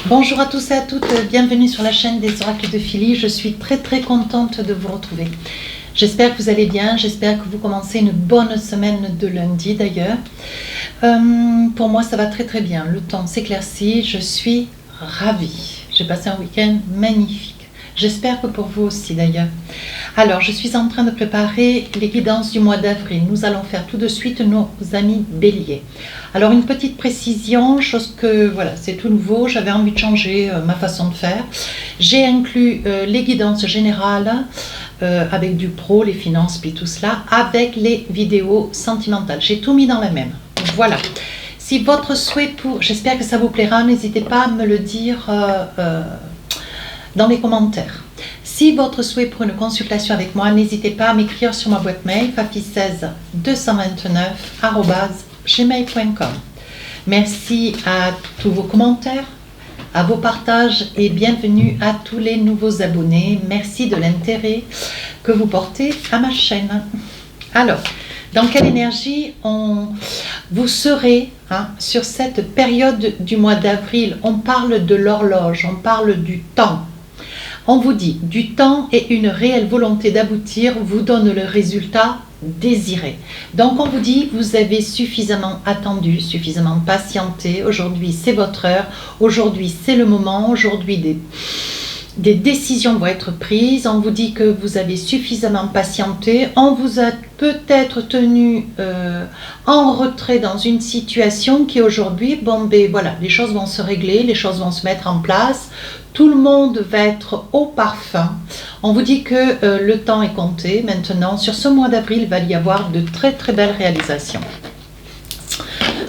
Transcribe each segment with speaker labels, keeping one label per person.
Speaker 1: Bonjour à tous et à toutes, bienvenue sur la chaîne des oracles de Philly. Je suis très contente de vous retrouver. J'espère que vous allez bien, j'espère que vous commencez une bonne semaine de lundi d'ailleurs. Pour moi ça va très bien, le temps s'éclaircit, je suis ravie. J'ai passé un week-end magnifique. J'espère que pour vous aussi d'ailleurs. Alors, je suis en train de préparer les guidances du mois d'avril. Nous allons faire tout de suite nos amis béliers. Alors, une petite précision, chose que, voilà, c'est tout nouveau. J'avais envie de changer ma façon de faire. J'ai inclus les guidances générales avec du pro, les finances, puis tout cela, avec les vidéos sentimentales. J'ai tout mis dans la même. Voilà. Si votre souhait pour... J'espère que ça vous plaira. N'hésitez pas à me le dire... dans les commentaires. Si votre souhait pour une consultation avec moi, n'hésitez pas à m'écrire sur ma boîte mail fafi16 229@gmail.com. Merci à tous vos commentaires, à vos partages et bienvenue à tous les nouveaux abonnés. Merci de l'intérêt que vous portez à ma chaîne. Alors, dans quelle énergie vous serez sur cette période du mois d'avril? On parle de l'horloge, on parle du temps. On vous dit, du temps et une réelle volonté d'aboutir vous donne le résultat désiré. Donc on vous dit, vous avez suffisamment attendu, suffisamment patienté. Aujourd'hui, c'est votre heure. Aujourd'hui, c'est le moment. Aujourd'hui, des décisions vont être prises. On vous dit que vous avez suffisamment patienté. On vous a peut-être tenu en retrait dans une situation qui aujourd'hui, bon ben voilà, les choses vont se régler, les choses vont se mettre en place. Tout le monde va être au parfum. On vous dit que le temps est compté. Maintenant, sur ce mois d'avril, il va y avoir de très belles réalisations.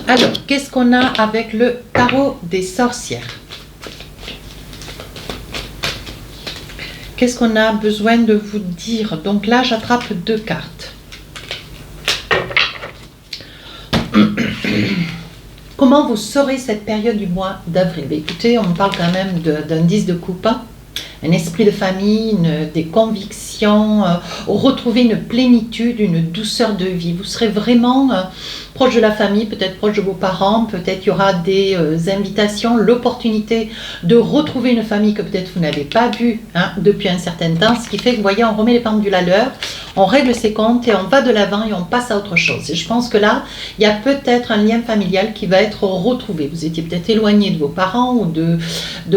Speaker 1: Alors, qu'est-ce qu'on a avec le tarot des sorcières? Qu'est-ce qu'on a besoin de vous dire? Donc là, j'attrape deux cartes. Comment vous saurez cette période du mois d'avril? Écoutez, on parle quand même d'un 10 de coupe, un esprit de famille, des convictions, retrouver une plénitude, une douceur de vie. Vous serez vraiment proche de la famille, peut-être proche de vos parents, peut-être il y aura des invitations, l'opportunité de retrouver une famille que peut-être vous n'avez pas vue depuis un certain temps, ce qui fait que vous voyez, on remet les pendules à l'heure, on règle ses comptes et on va de l'avant et on passe à autre chose. Et je pense que là, il y a peut-être un lien familial qui va être retrouvé. Vous étiez peut-être éloigné de vos parents ou de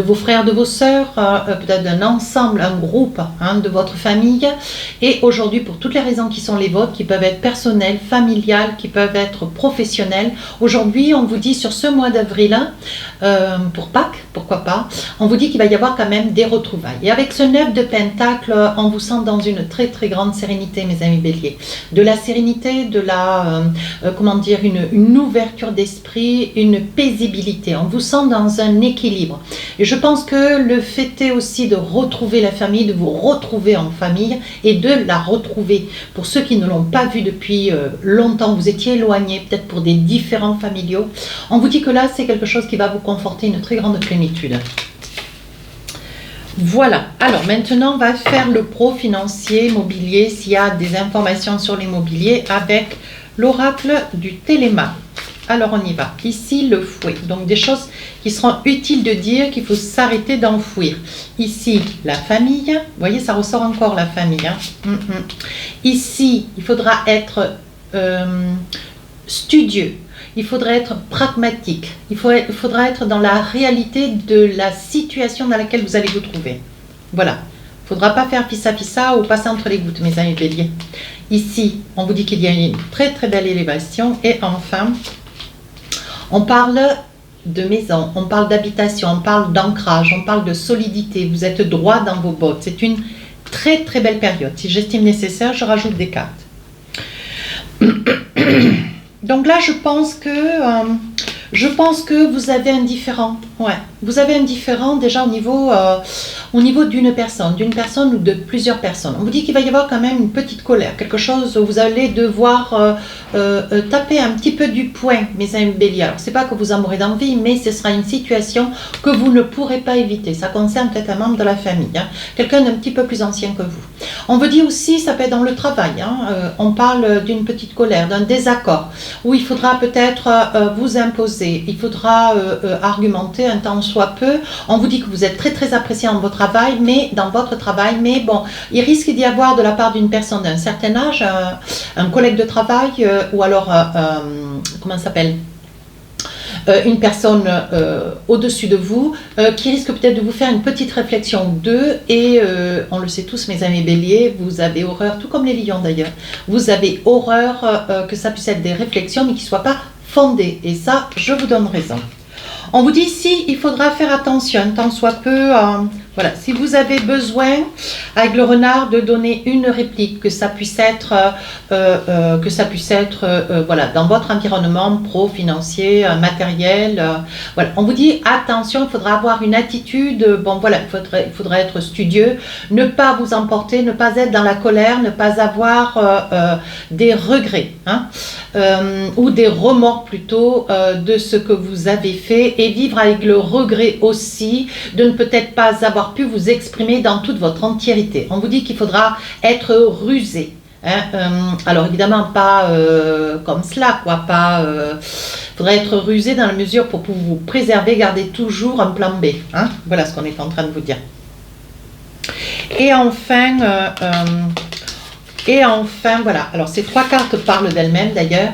Speaker 1: vos frères, de vos sœurs, peut-être d'un ensemble, un groupe de votre famille. Et aujourd'hui, pour toutes les raisons qui sont les vôtres, qui peuvent être personnelles, familiales, qui peuvent être professionnelles, aujourd'hui, on vous dit sur ce mois d'avril, pour Pâques, pourquoi pas, on vous dit qu'il va y avoir quand même des retrouvailles. Et avec ce 9 de Pentacle, on vous sent dans une très grande sérénité, mes amis béliers. De la sérénité, de la, comment dire, une ouverture d'esprit, une paisibilité. On vous sent dans un équilibre. Et je pense que le fait est aussi de retrouver la famille, de vous retrouver en famille et de la retrouver. Pour ceux qui ne l'ont pas vu depuis longtemps, vous étiez éloignés, peut-être pour des différents familiaux. On vous dit que là, c'est quelque chose qui va vous conforter une très grande plénitude. Voilà, alors maintenant on va faire le pro financier, immobilier, s'il y a des informations sur l'immobilier avec l'oracle du Téléma. Alors on y va. Ici le fouet, donc des choses qui seront utiles de dire qu'il faut s'arrêter d'enfouir. Ici la famille, vous voyez ça ressort encore la famille. Ici il faudra être studieux. Il faudra être pragmatique, il faudra être dans la réalité de la situation dans laquelle vous allez vous trouver. Voilà, il ne faudra pas faire pissa ou passer entre les gouttes, mes amis béliers. Ici, on vous dit qu'il y a une très belle élévation. Et enfin, on parle de maison, on parle d'habitation, on parle d'ancrage, on parle de solidité. Vous êtes droit dans vos bottes. C'est une très belle période. Si j'estime nécessaire, je rajoute des cartes. Donc là, je pense que vous avez un différent. Ouais, vous avez un différent déjà au niveau d'une personne ou de plusieurs personnes. On vous dit qu'il va y avoir quand même une petite colère, quelque chose où vous allez devoir taper un petit peu du poing, mes amis béliers. Alors, c'est pas que vous en mourrez d'envie, mais ce sera une situation que vous ne pourrez pas éviter. Ça concerne peut-être un membre de la famille, quelqu'un d'un petit peu plus ancien que vous. On vous dit aussi, ça peut être dans le travail, on parle d'une petite colère, d'un désaccord, où il faudra peut-être vous imposer oser, il faudra argumenter un tant soit peu. On vous dit que vous êtes très très apprécié dans votre travail, mais bon, il risque d'y avoir de la part d'une personne d'un certain âge, un collègue de travail ou alors, comment ça s'appelle, une personne au-dessus de vous qui risque peut-être de vous faire une petite réflexion d'eux et on le sait tous mes amis béliers, vous avez horreur, tout comme les lions d'ailleurs, vous avez horreur que ça puisse être des réflexions mais qui ne soient pas fondées et ça je vous donne raison. On vous dit ici, il faudra faire attention, tant soit peu, voilà, si vous avez besoin, avec le renard, de donner une réplique, que ça puisse être, voilà, dans votre environnement pro-financier, matériel, voilà. On vous dit, attention, il faudra avoir une attitude, bon voilà, il faudra être studieux, ne pas vous emporter, ne pas être dans la colère, ne pas avoir des regrets, hein, ou des remords plutôt de ce que vous avez fait et vivre avec le regret aussi de ne peut-être pas avoir pu vous exprimer dans toute votre entièreté. On vous dit qu'il faudra être rusé. Hein, alors évidemment pas comme cela, quoi, pas. Faudra être rusé dans la mesure pour vous préserver, garder toujours un plan B. Hein, voilà ce qu'on est en train de vous dire. Et enfin, voilà, alors ces trois cartes parlent d'elles-mêmes d'ailleurs.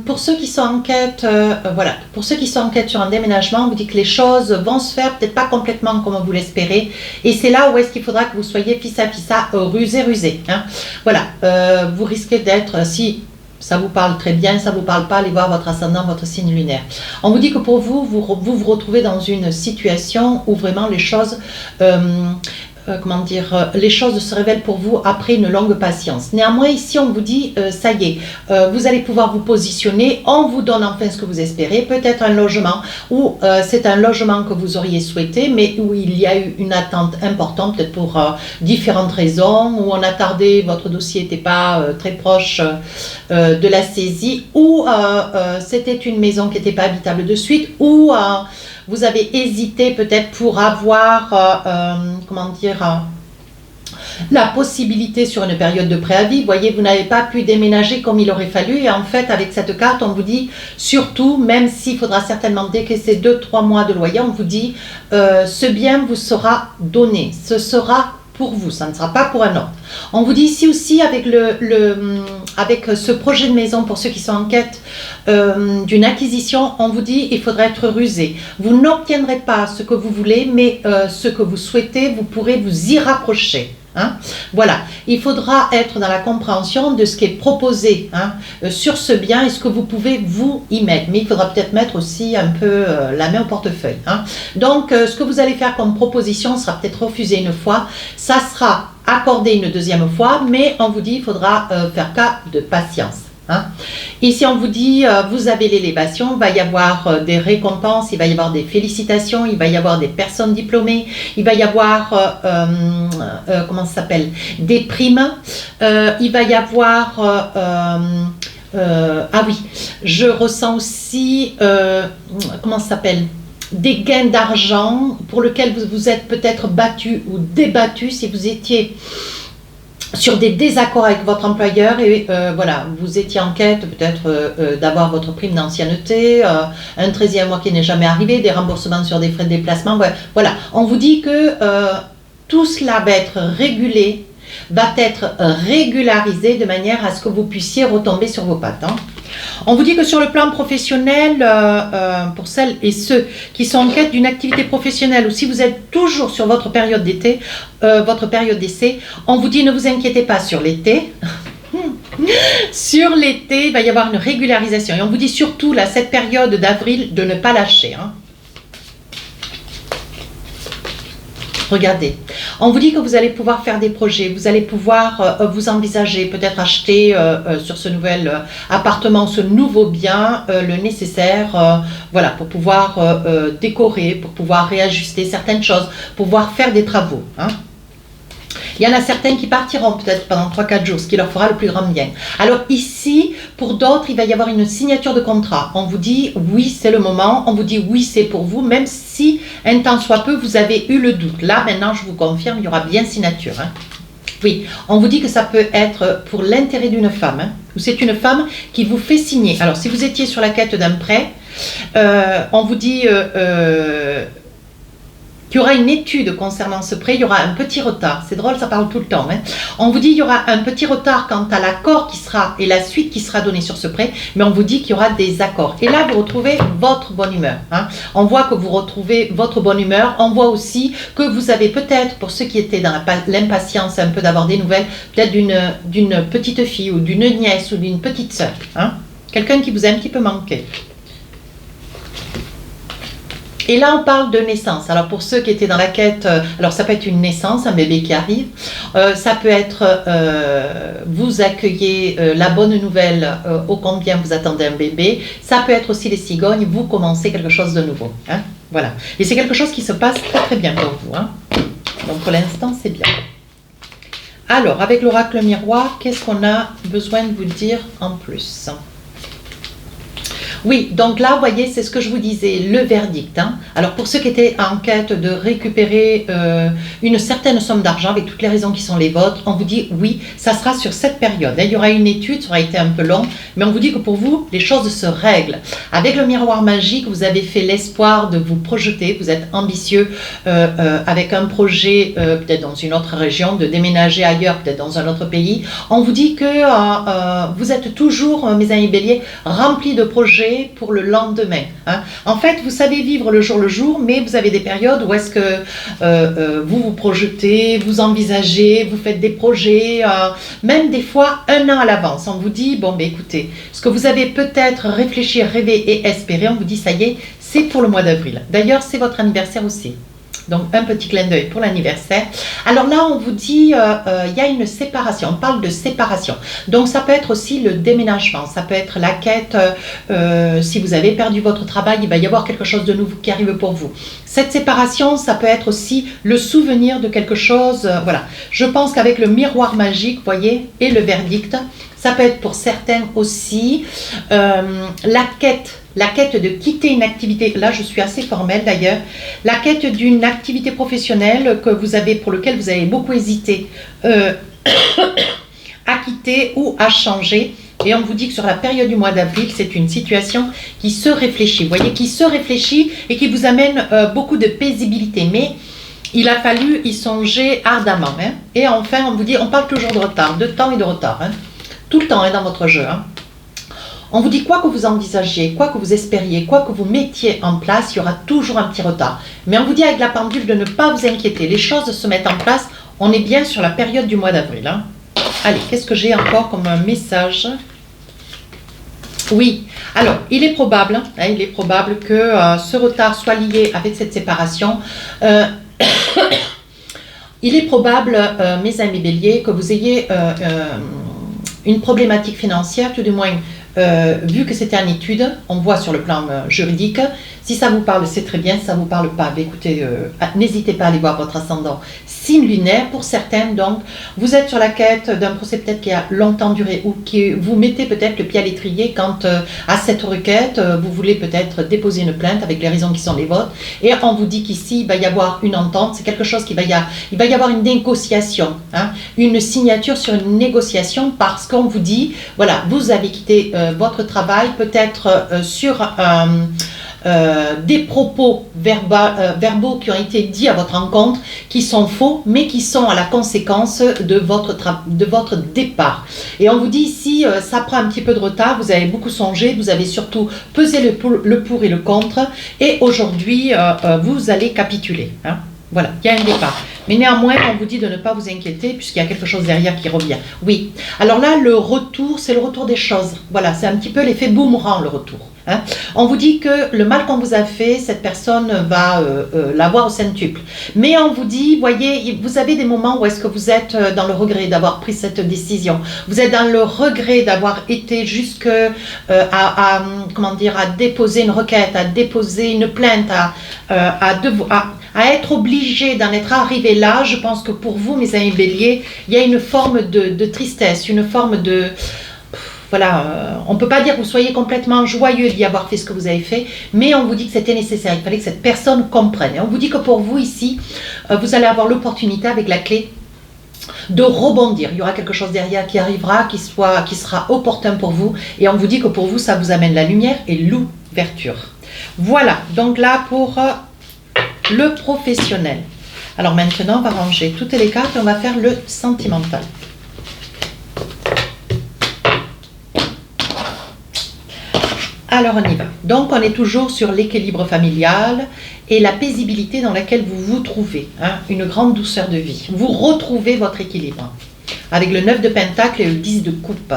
Speaker 1: Pour ceux qui sont en quête, voilà, pour ceux qui sont en quête sur un déménagement, on vous dit que les choses vont se faire peut-être pas complètement comme vous l'espérez. Et c'est là où est-ce qu'il faudra que vous soyez fissa, rusé. Hein. Voilà, vous risquez d'être, si ça vous parle très bien, ça vous parle pas, allez voir votre ascendant, votre signe lunaire. On vous dit que pour vous, vous retrouvez dans une situation où vraiment les choses... les choses se révèlent pour vous après une longue patience. Néanmoins, ici, on vous dit, ça y est, vous allez pouvoir vous positionner, on vous donne enfin ce que vous espérez, peut-être un logement, ou c'est un logement que vous auriez souhaité, mais où il y a eu une attente importante, peut-être pour différentes raisons, où on a tardé, votre dossier n'était pas très proche de la saisie, ou c'était une maison qui n'était pas habitable de suite, ou... vous avez hésité peut-être pour avoir, la possibilité sur une période de préavis. Vous voyez, vous n'avez pas pu déménager comme il aurait fallu. Et en fait, avec cette carte, on vous dit, surtout, même s'il faudra certainement décaisser 2-3 mois de loyer, on vous dit, ce bien vous sera donné. Ce sera pour vous, ça ne sera pas pour un autre. On vous dit ici aussi avec, avec ce projet de maison, pour ceux qui sont en quête d'une acquisition, on vous dit il faudra être rusé. Vous n'obtiendrez pas ce que vous voulez, mais ce que vous souhaitez, vous pourrez vous y rapprocher. Hein, voilà, il faudra être dans la compréhension de ce qui est proposé hein, sur ce bien et ce que vous pouvez vous y mettre. Mais il faudra peut-être mettre aussi un peu la main au portefeuille. Hein. Donc, ce que vous allez faire comme proposition sera peut-être refusé une fois, ça sera accordé une deuxième fois, mais on vous dit il faudra faire cas de patience. Hein. Ici on vous dit vous avez l'élévation, il va y avoir des récompenses, il va y avoir des félicitations, il va y avoir des personnes diplômées, il va y avoir comment ça s'appelle, des primes, il va y avoir ah oui, je ressens aussi comment ça s'appelle, des gains d'argent pour lesquels vous vous êtes peut-être battu ou débattu si vous étiez sur des désaccords avec votre employeur et voilà, vous étiez en quête peut-être d'avoir votre prime d'ancienneté, un 13e mois qui n'est jamais arrivé, des remboursements sur des frais de déplacement. Voilà, on vous dit que tout cela va être régulé, va être régularisé de manière à ce que vous puissiez retomber sur vos pattes. Hein. On vous dit que sur le plan professionnel, pour celles et ceux qui sont en quête d'une activité professionnelle ou si vous êtes toujours sur votre période d'été, d'essai, on vous dit ne vous inquiétez pas sur l'été. Sur l'été, il va y avoir une régularisation. Et on vous dit surtout, là, cette période d'avril, de ne pas lâcher. Hein. Regardez, on vous dit que vous allez pouvoir faire des projets, vous allez pouvoir vous envisager, peut-être acheter sur ce nouvel appartement, ce nouveau bien, le nécessaire, voilà, pour pouvoir décorer, pour pouvoir réajuster certaines choses, pour pouvoir faire des travaux. Hein. Il y en a certains qui partiront peut-être pendant 3-4 jours, ce qui leur fera le plus grand bien. Alors ici, pour d'autres, il va y avoir une signature de contrat. On vous dit oui, c'est le moment. On vous dit oui, c'est pour vous, même si un temps soit peu, vous avez eu le doute. Là, maintenant, je vous confirme, il y aura bien signature. Hein. Oui, on vous dit que ça peut être pour l'intérêt d'une femme, hein, ou c'est une femme qui vous fait signer. Alors, si vous étiez sur la quête d'un prêt, On vous dit qu'il y aura une étude concernant ce prêt, il y aura un petit retard. C'est drôle, ça parle tout le temps. Hein. On vous dit qu'il y aura un petit retard quant à l'accord qui sera et la suite qui sera donnée sur ce prêt, mais on vous dit qu'il y aura des accords. Et là, vous retrouvez votre bonne humeur. Hein. On voit que vous retrouvez votre bonne humeur. On voit aussi que vous avez peut-être, pour ceux qui étaient dans l'impatience un peu d'avoir des nouvelles, peut-être d'une petite fille ou d'une nièce ou d'une petite sœur. Hein. Quelqu'un qui vous a un petit peu manqué. Et là, on parle de naissance. Alors, pour ceux qui étaient dans la quête, alors ça peut être une naissance, un bébé qui arrive. Ça peut être, vous accueillez la bonne nouvelle, ô combien vous attendez un bébé. Ça peut être aussi les cigognes, vous commencez quelque chose de nouveau. Hein, voilà. Et c'est quelque chose qui se passe très très bien pour vous. Hein. Donc, pour l'instant, c'est bien. Alors, avec l'oracle miroir, qu'est-ce qu'on a besoin de vous dire en plus ? Oui, donc là, vous voyez, c'est ce que je vous disais, le verdict. Hein. Alors, pour ceux qui étaient en quête de récupérer une certaine somme d'argent, avec toutes les raisons qui sont les vôtres, on vous dit, oui, ça sera sur cette période. Il y aura une étude, ça aura été un peu long, mais on vous dit que pour vous, les choses se règlent. Avec le miroir magique, vous avez fait l'espoir de vous projeter, vous êtes ambitieux avec un projet, peut-être dans une autre région, de déménager ailleurs, peut-être dans un autre pays. On vous dit que vous êtes toujours, mes amis béliers, remplis de projets pour le lendemain. Hein. En fait, vous savez vivre le jour, mais vous avez des périodes où est-ce que vous vous projetez, vous envisagez, vous faites des projets, même des fois 1 an à l'avance. On vous dit, bon, ben écoutez, ce que vous avez peut-être réfléchi, rêvé et espéré, on vous dit, ça y est, c'est pour le mois d'avril. D'ailleurs, c'est votre anniversaire aussi. Donc, un petit clin d'œil pour l'anniversaire. Alors là, on vous dit, il y a une séparation. On parle de séparation. Donc, ça peut être aussi le déménagement. Ça peut être la quête. Si vous avez perdu votre travail, il va y avoir quelque chose de nouveau qui arrive pour vous. Cette séparation, ça peut être aussi le souvenir de quelque chose. Voilà. Je pense qu'avec le miroir magique, vous voyez, et le verdict, ça peut être pour certains aussi la quête de quitter une activité, là je suis assez formelle d'ailleurs, la quête d'une activité professionnelle pour laquelle vous avez beaucoup hésité à quitter ou à changer. Et on vous dit que sur la période du mois d'avril, c'est une situation qui se réfléchit, vous voyez, qui se réfléchit et qui vous amène beaucoup de paisibilité. Mais il a fallu y songer ardemment. Hein. Et enfin, on vous dit, on parle toujours de retard, de temps et de retard. Hein. Tout le temps hein, dans votre jeu. Hein. On vous dit quoi que vous envisagiez, quoi que vous espériez, quoi que vous mettiez en place, il y aura toujours un petit retard. Mais on vous dit avec la pendule de ne pas vous inquiéter. Les choses se mettent en place. On est bien sur la période du mois d'avril. Hein. Allez, qu'est-ce que j'ai encore comme un message ? Oui, alors il est probable que ce retard soit lié avec cette séparation. Il est probable, mes amis béliers, que vous ayez une problématique financière, tout du moins vu que c'était en étude, on voit sur le plan juridique. Si ça vous parle, c'est très bien. Si ça ne vous parle pas, écoutez, n'hésitez pas à aller voir votre ascendant signe lunaire. Pour certains, donc, vous êtes sur la quête d'un procès peut-être qui a longtemps duré ou qui vous mettez peut-être le pied à l'étrier quand à cette requête, vous voulez peut-être déposer une plainte avec les raisons qui sont les vôtres. Et on vous dit qu'ici, il va y avoir une entente. C'est quelque chose il va y avoir une négociation, hein, une signature sur une négociation parce qu'on vous dit, voilà, vous avez quitté votre travail peut-être sur des propos verbaux qui ont été dits à votre rencontre, qui sont faux, mais qui sont à la conséquence de votre départ. Et on vous dit ici, ça prend un petit peu de retard, vous avez beaucoup songé, vous avez surtout pesé le pour et le contre, et aujourd'hui, vous allez capituler. Hein. Voilà, il y a un départ. Mais néanmoins, on vous dit de ne pas vous inquiéter puisqu'il y a quelque chose derrière qui revient. Oui, alors là, le retour, c'est le retour des choses. Voilà, c'est un petit peu l'effet boomerang, le retour. Hein. On vous dit que le mal qu'on vous a fait, cette personne va l'avoir au centuple. Mais on vous dit, voyez, vous avez des moments où est-ce que vous êtes dans le regret d'avoir pris cette décision. Vous êtes dans le regret d'avoir été jusque à déposer une requête, à déposer une plainte, à être obligé d'en être arrivé là. Je pense que pour vous, mes amis béliers, il y a une forme de tristesse, une forme de... Voilà, on ne peut pas dire que vous soyez complètement joyeux d'y avoir fait ce que vous avez fait, mais on vous dit que c'était nécessaire, il fallait que cette personne comprenne. Et on vous dit que pour vous ici, vous allez avoir l'opportunité avec la clé de rebondir. Il y aura quelque chose derrière qui arrivera, qui sera opportun pour vous. Et on vous dit que pour vous, ça vous amène la lumière et l'ouverture. ouverture. Voilà, donc là pour le professionnel. Alors maintenant, on va ranger toutes les cartes et on va faire le sentimental. Alors on y va. Donc on est toujours sur l'équilibre familial et la paisibilité dans laquelle vous vous trouvez. Hein, une grande douceur de vie. Vous retrouvez votre équilibre. Avec le 9 de Pentacle et le 10 de Coupe.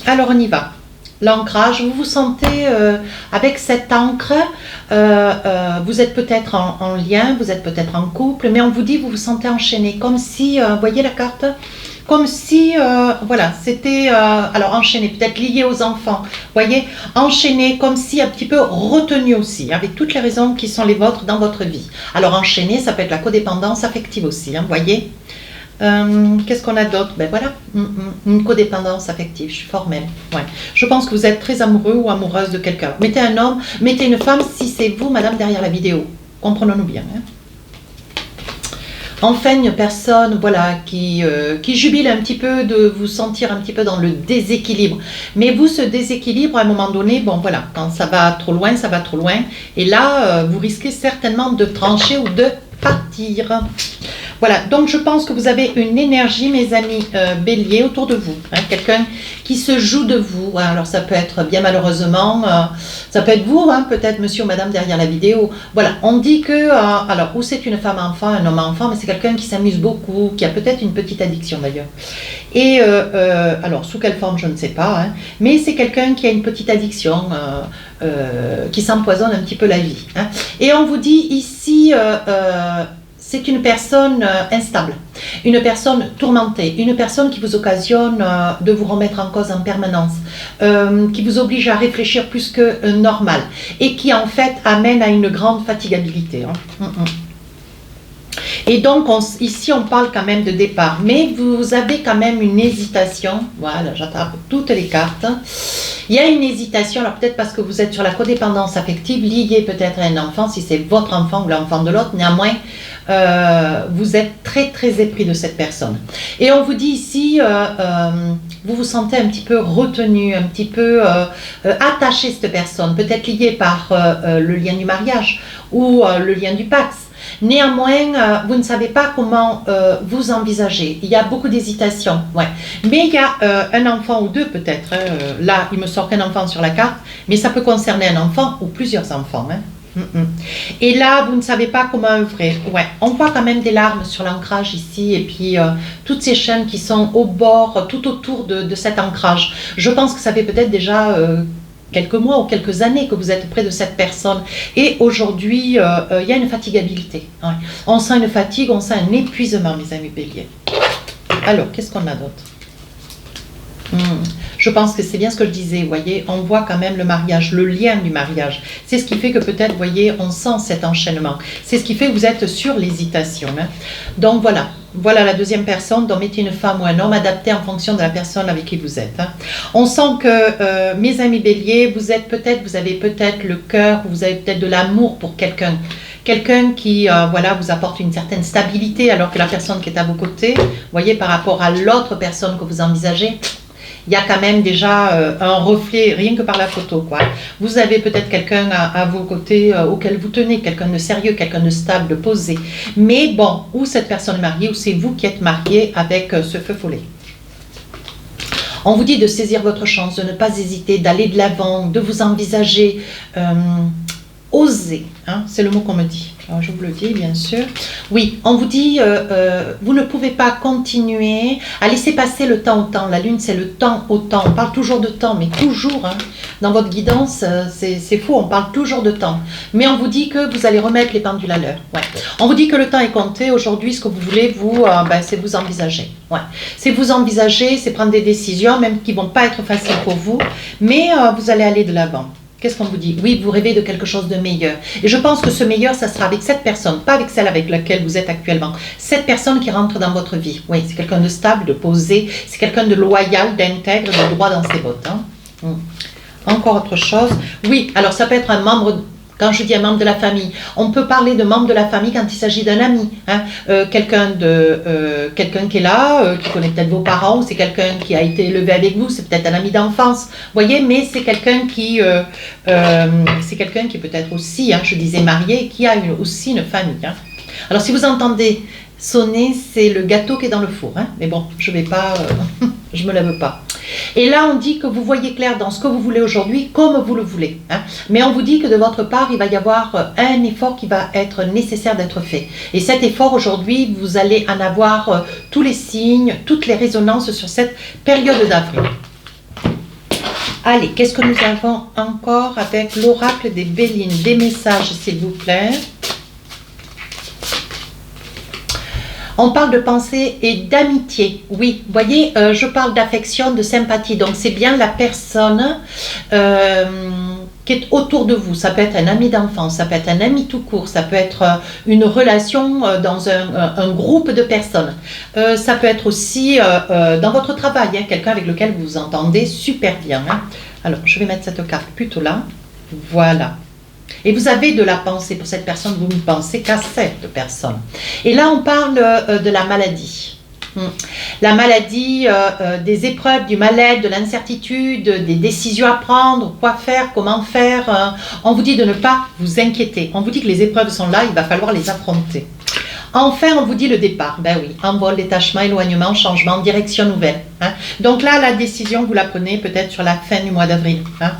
Speaker 1: Alors on y va. L'ancrage, vous vous sentez avec cette encre, vous êtes peut-être en lien, vous êtes peut-être en couple, mais on vous dit vous vous sentez enchaîné, comme si, voyez la carte, comme si, voilà, c'était, alors enchaîné, peut-être lié aux enfants, voyez, enchaîné, comme si un petit peu retenu aussi, avec toutes les raisons qui sont les vôtres dans votre vie. Alors enchaîné, ça peut être la codépendance affective aussi, hein, voyez. Qu'est-ce qu'on a d'autre? Ben voilà, une codépendance affective, je suis formelle. Ouais. Je pense que vous êtes très amoureux ou amoureuse de quelqu'un. Mettez un homme, mettez une femme si c'est vous, madame, derrière la vidéo. Comprenons-nous bien. Hein. Enfin, une personne voilà, qui jubile un petit peu de vous sentir un petit peu dans le déséquilibre. Mais vous, ce déséquilibre, à un moment donné, bon voilà, quand ça va trop loin, ça va trop loin. Et là, vous risquez certainement de trancher ou de partir. Voilà, donc je pense que vous avez une énergie, mes amis béliers, autour de vous. Hein, quelqu'un qui se joue de vous. Alors ça peut être, bien malheureusement, ça peut être vous, hein, peut-être monsieur ou madame derrière la vidéo. Voilà, on dit que, alors, ou c'est une femme-enfant, un homme-enfant, mais c'est quelqu'un qui s'amuse beaucoup, qui a peut-être une petite addiction d'ailleurs. Et, alors, sous quelle forme, je ne sais pas, hein, mais c'est quelqu'un qui a une petite addiction, qui s'empoisonne un petit peu la vie. Hein. Et on vous dit ici... c'est une personne instable, une personne tourmentée, une personne qui vous occasionne de vous remettre en cause en permanence, qui vous oblige à réfléchir plus que normal et qui en fait amène à une grande fatigabilité. Hein. Et donc ici on parle quand même de départ, mais vous avez quand même une hésitation. Voilà, j'attrape toutes les cartes. Il y a une hésitation, alors peut-être parce que vous êtes sur la codépendance affective, liée peut-être à un enfant, si c'est votre enfant ou l'enfant de l'autre, néanmoins, vous êtes très très épris de cette personne. Et on vous dit ici, vous vous sentez un petit peu retenu, un petit peu attaché à cette personne, peut-être lié par le lien du mariage ou le lien du Pax. Néanmoins, vous ne savez pas comment vous envisager. Il y a beaucoup d'hésitation, ouais. Mais il y a un enfant ou deux peut-être. Hein. Là, il me sort qu'un enfant sur la carte, mais ça peut concerner un enfant ou plusieurs enfants. Hein. Et là, vous ne savez pas comment œuvrer. Ouais. On voit quand même des larmes sur l'ancrage ici, et puis toutes ces chaînes qui sont au bord, tout autour de cet ancrage. Je pense que ça fait peut-être déjà... quelques mois ou quelques années que vous êtes près de cette personne. Et aujourd'hui, il y a une fatigabilité. Ouais. On sent une fatigue, on sent un épuisement, mes amis béliers. Alors, qu'est-ce qu'on a d'autre? Je pense que c'est bien ce que je disais, vous voyez, on voit quand même le mariage, le lien du mariage. C'est ce qui fait que peut-être, vous voyez, on sent cet enchaînement. C'est ce qui fait que vous êtes sur l'hésitation. Hein. Donc voilà. Voilà la deuxième personne, donc mettez une femme ou un homme adapté en fonction de la personne avec qui vous êtes. Hein. On sent que, mes amis béliers, vous avez peut-être le cœur, vous avez peut-être de l'amour pour quelqu'un. Quelqu'un qui, voilà, vous apporte une certaine stabilité, alors que la personne qui est à vos côtés, vous voyez, par rapport à l'autre personne que vous envisagez, il y a quand même déjà un reflet, rien que par la photo, quoi. Vous avez peut-être quelqu'un à vos côtés auquel vous tenez, quelqu'un de sérieux, quelqu'un de stable, de posé. Mais bon, ou cette personne est mariée, ou c'est vous qui êtes marié avec ce feu follet. On vous dit de saisir votre chance, de ne pas hésiter, d'aller de l'avant, de vous envisager, oser, hein, c'est le mot qu'on me dit. Alors, je vous le dis, bien sûr. Oui, on vous dit, vous ne pouvez pas continuer à laisser passer le temps au temps. La lune, c'est le temps au temps. On parle toujours de temps, mais toujours. Hein, dans votre guidance, c'est faux, on parle toujours de temps. Mais on vous dit que vous allez remettre les pendules à l'heure. Ouais. On vous dit que le temps est compté. Aujourd'hui, ce que vous voulez, vous, c'est vous envisager. Ouais. C'est vous envisager, c'est prendre des décisions, même qui ne vont pas être faciles pour vous. Mais vous allez aller de l'avant. Qu'est-ce qu'on vous dit? Oui, vous rêvez de quelque chose de meilleur. Et je pense que ce meilleur, ça sera avec cette personne, pas avec celle avec laquelle vous êtes actuellement. Cette personne qui rentre dans votre vie. Oui, c'est quelqu'un de stable, de posé, c'est quelqu'un de loyal, d'intègre, de droit dans ses bottes. Hein. Encore autre chose. Oui, alors ça peut être un membre Quand je dis un membre de la famille, on peut parler de membre de la famille quand il s'agit d'un ami, hein. Quelqu'un qui est là, qui connaît peut-être vos parents, ou c'est quelqu'un qui a été élevé avec vous, c'est peut-être un ami d'enfance, voyez, mais c'est quelqu'un qui est peut-être aussi, hein, je disais marié, qui a aussi une famille. Hein. Alors si vous entendez sonner, c'est le gâteau qui est dans le four, hein, mais bon, je vais pas, je me lève pas. Et là, on dit que vous voyez clair dans ce que vous voulez aujourd'hui, comme vous le voulez. Hein. Mais on vous dit que de votre part, il va y avoir un effort qui va être nécessaire d'être fait. Et cet effort, aujourd'hui, vous allez en avoir tous les signes, toutes les résonances sur cette période d'avril. Allez, qu'est-ce que nous avons encore avec l'oracle des Bélines? Des messages, s'il vous plaît. On parle de pensée et d'amitié. Oui, vous voyez, je parle d'affection, de sympathie. Donc, c'est bien la personne qui est autour de vous. Ça peut être un ami d'enfance, ça peut être un ami tout court, ça peut être une relation dans un groupe de personnes. Ça peut être aussi dans votre travail, hein, quelqu'un avec lequel vous vous entendez super bien. Hein. Alors, je vais mettre cette carte plutôt là. Voilà. Et vous avez de la pensée pour cette personne, vous ne pensez qu'à cette personne. Et là, on parle de la maladie. La maladie, des épreuves, du mal-être, de l'incertitude, des décisions à prendre, quoi faire, comment faire. On vous dit de ne pas vous inquiéter. On vous dit que les épreuves sont là, il va falloir les affronter. Enfin, on vous dit le départ. Ben oui, envol, détachement, éloignement, changement, direction nouvelle. Hein. Donc là, la décision, vous la prenez peut-être sur la fin du mois d'avril. Hein.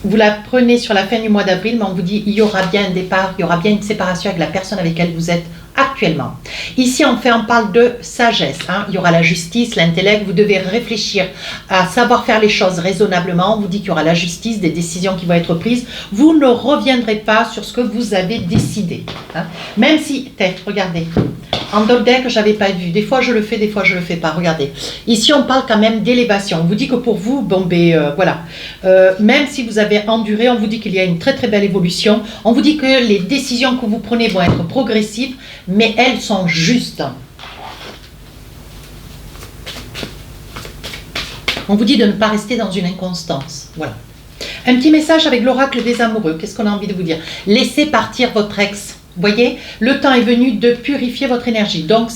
Speaker 1: Vous la prenez sur la fin du mois d'avril, mais on vous dit il y aura bien un départ, il y aura bien une séparation avec la personne avec laquelle vous êtes actuellement. Ici, on parle de sagesse. Hein. Il y aura la justice, l'intellect. Vous devez réfléchir à savoir faire les choses raisonnablement. On vous dit qu'il y aura la justice, des décisions qui vont être prises. Vous ne reviendrez pas sur ce que vous avez décidé. Hein. Même si, regardez, en deck, je n'avais pas vu. Des fois, je le fais, des fois, je ne le fais pas. Regardez. Ici, on parle quand même d'élévation. On vous dit que pour vous, bon, voilà. Même si vous avez enduré, on vous dit qu'il y a une très, très belle évolution. On vous dit que les décisions que vous prenez vont être progressives, mais elles sont justes. On vous dit de ne pas rester dans une inconstance. Voilà. Un petit message avec l'oracle des amoureux. Qu'est-ce qu'on a envie de vous dire? Laissez partir votre ex. Vous voyez, le temps est venu de purifier votre énergie. Donc,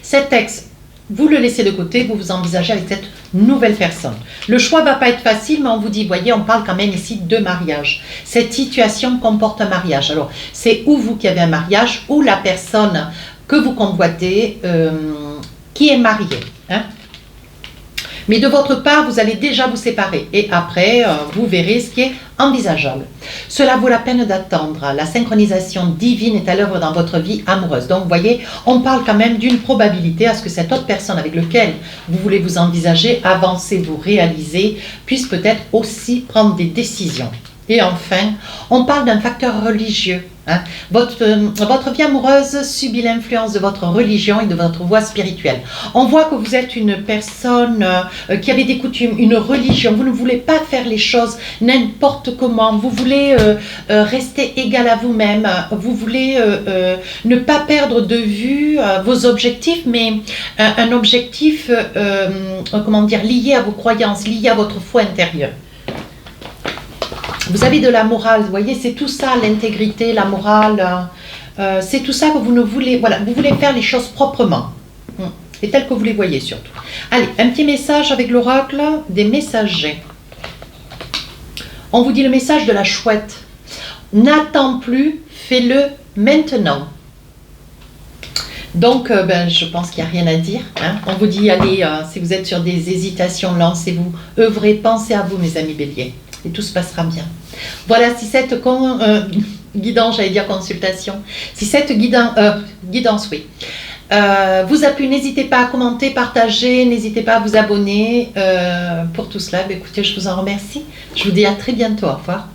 Speaker 1: cet ex, vous le laissez de côté, vous vous envisagez avec cette nouvelle personne. Le choix ne va pas être facile, mais on vous dit, voyez, on parle quand même ici de mariage. Cette situation comporte un mariage. Alors, c'est ou vous qui avez un mariage, ou la personne que vous convoitez qui est mariée. Hein. Mais de votre part, vous allez déjà vous séparer. Et après, vous verrez ce qui est envisageable. Cela vaut la peine d'attendre. La synchronisation divine est à l'œuvre dans votre vie amoureuse. Donc, vous voyez, on parle quand même d'une probabilité à ce que cette autre personne avec laquelle vous voulez vous envisager, avancer, vous réaliser, puisse peut-être aussi prendre des décisions. Et enfin, on parle d'un facteur religieux. Hein. Votre vie amoureuse subit l'influence de votre religion et de votre voie spirituelle. On voit que vous êtes une personne qui avait des coutumes, une religion. Vous ne voulez pas faire les choses n'importe comment. Vous voulez rester égal à vous-même. Vous voulez ne pas perdre de vue vos objectifs, mais un objectif, comment dire, lié à vos croyances, lié à votre foi intérieure. Vous avez de la morale, vous voyez, c'est tout ça, l'intégrité, la morale, c'est tout ça que vous ne voulez, voilà, vous voulez faire les choses proprement, et telles que vous les voyez surtout. Allez, un petit message avec l'oracle des messagers. On vous dit le message de la chouette. N'attends plus, fais-le maintenant. Donc, je pense qu'il n'y a rien à dire. Hein. On vous dit, allez, si vous êtes sur des hésitations, lancez-vous, œuvrez, pensez à vous, mes amis béliers. Et tout se passera bien. Voilà, si cette guidance, j'allais dire consultation, si cette guidance, oui, vous a plu, n'hésitez pas à commenter, partager, n'hésitez pas à vous abonner. Pour tout cela, écoutez, je vous en remercie. Je vous dis à très bientôt. Au revoir.